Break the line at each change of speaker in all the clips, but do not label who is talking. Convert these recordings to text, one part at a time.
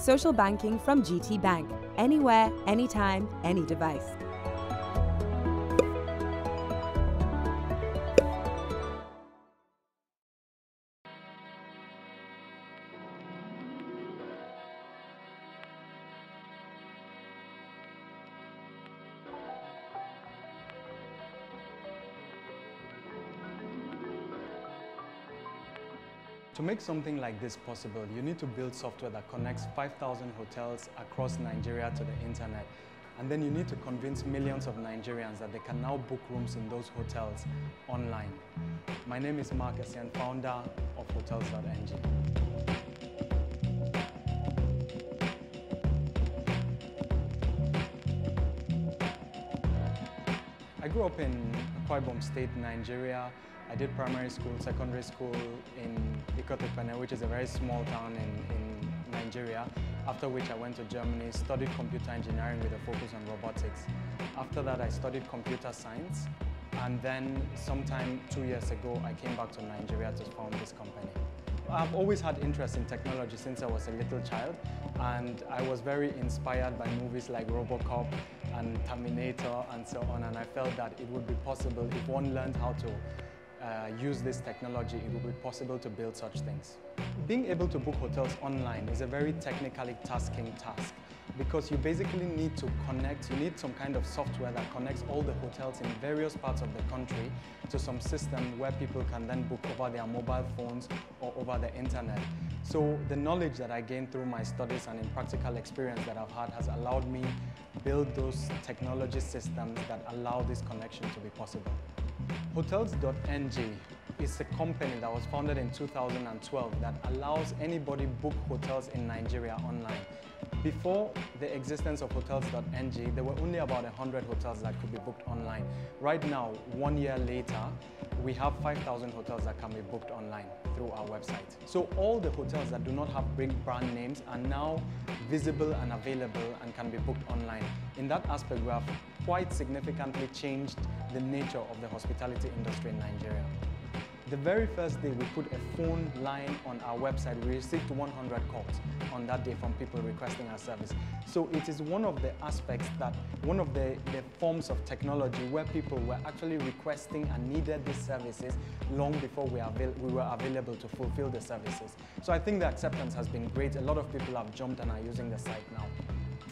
Social banking from GT Bank. Anywhere, anytime, any device.
To make something like this possible, you need to build software that connects 5,000 hotels across Nigeria to the internet. And then you need to convince millions of Nigerians that they can now book rooms in those hotels online. My name is Mark Essien, founder of Hotels.NG. I grew up in Akwa Ibom State, Nigeria. I did primary school, secondary school in Ikotepene, which is a very small town in Nigeria, after which I went to Germany, studied computer engineering with a focus on robotics. After that, I studied computer science, and then sometime 2 years ago, I came back to Nigeria to found this company. I've always had interest in technology since I was a little child, and I was very inspired by movies like RoboCop and Terminator and so on, and I felt that it would be possible if one learned how to use this technology, it would be possible to build such things. Being able to book hotels online is a very technically tasking task because you basically need to connect, you need some kind of software that connects all the hotels in various parts of the country to some system where people can then book over their mobile phones or over the internet. So the knowledge that I gained through my studies and in practical experience that I've had has allowed me build those technology systems that allow this connection to be possible. Hotels.NG is a company that was founded in 2012 that allows anybody book hotels in Nigeria online. Before the existence of Hotels.NG, there were only about 100 hotels that could be booked online. Right now, 1 year later, we have 5,000 hotels that can be booked online through our website. So all the hotels that do not have big brand names are now visible and available and can be booked online. In that aspect, we have quite significantly changed the nature of the hospitality industry in Nigeria. The very first day we put a phone line on our website, we received 100 calls on that day from people requesting our service. So it is one of the aspects that, one of the forms of technology where people were actually requesting and needed these services long before we were available to fulfill the services. So I think the acceptance has been great. A lot of people have jumped and are using the site now.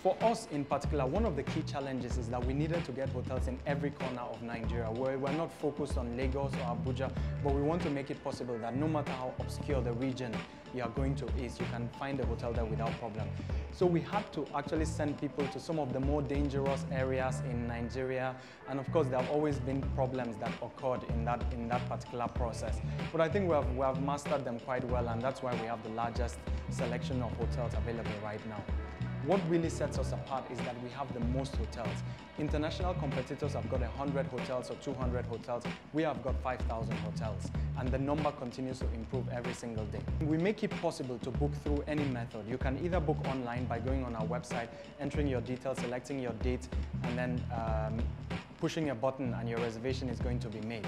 For us in particular, one of the key challenges is that we needed to get hotels in every corner of Nigeria. We're not focused on Lagos or Abuja, but we want to make it possible that no matter how obscure the region you are going to is, you can find a hotel there without problem. So we had to actually send people to some of the more dangerous areas in Nigeria, and of course there have always been problems that occurred in that particular process. But I think we have mastered them quite well, and that's why we have the largest selection of hotels available right now. What really sets us apart is that we have the most hotels. International competitors have got 100 hotels or 200 hotels. We have got 5,000 hotels, and the number continues to improve every single day. We make it possible to book through any method. You can either book online by going on our website, entering your details, selecting your date, and then pushing a button and your reservation is going to be made.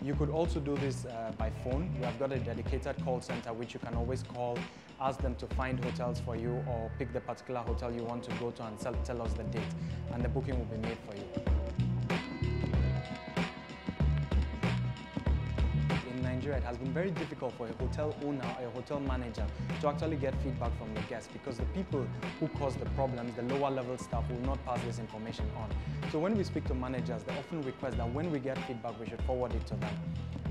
You could also do this by phone. We have got a dedicated call center which you can always call, ask them to find hotels for you or pick the particular hotel you want to go to and tell us the date, and the booking will be made for you. It has been very difficult for a hotel owner or a hotel manager to actually get feedback from the guests because the people who cause the problems, the lower level staff, will not pass this information on. So when we speak to managers, they often request that when we get feedback, we should forward it to them.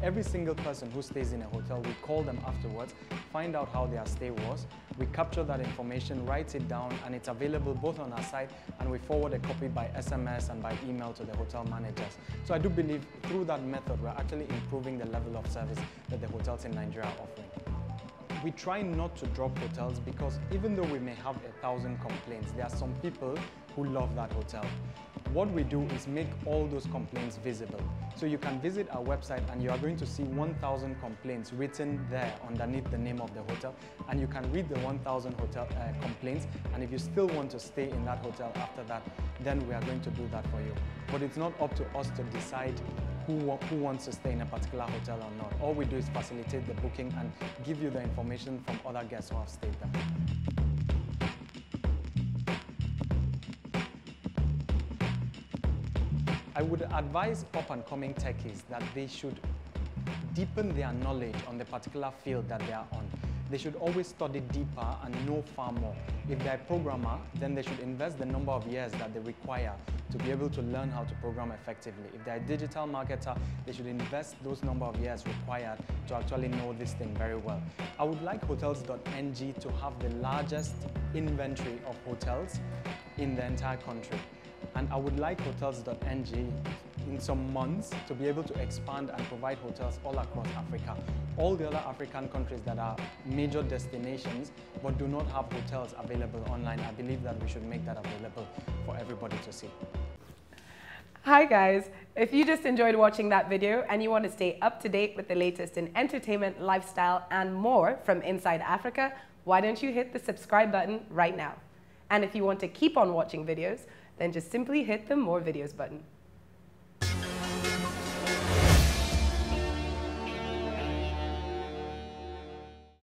Every single person who stays in a hotel, we call them afterwards, find out how their stay was, we capture that information, write it down, and it's available both on our site, and we forward a copy by SMS and by email to the hotel managers. So I do believe through that method, we're actually improving the level of service that the hotels in Nigeria are offering. We try not to drop hotels because even though we may have 1,000 complaints, there are some people who love that hotel. What we do is make all those complaints visible. So you can visit our website and you are going to see 1,000 complaints written there underneath the name of the hotel, and you can read the 1,000 hotel complaints, and if you still want to stay in that hotel after that, then we are going to do that for you. But it's not up to us to decide who wants to stay in a particular hotel or not. All we do is facilitate the booking and give you the information from other guests who have stayed there. I would advise up-and-coming techies that they should deepen their knowledge on the particular field that they are on. They should always study deeper and know far more. If they're a programmer, then they should invest the number of years that they require to be able to learn how to program effectively. If they're a digital marketer, they should invest those number of years required to actually know this thing very well. I would like Hotels.ng to have the largest inventory of hotels in the entire country. And I would like Hotels.ng in some months to be able to expand and provide hotels all across Africa. All the other African countries that are major destinations but do not have hotels available online, I believe that we should make that available for everybody to see.
Hi guys, if you just enjoyed watching that video and you want to stay up to date with the latest in entertainment, lifestyle and more from inside Africa, why don't you hit the subscribe button right now? And if you want to keep on watching videos, then just simply hit the more videos button.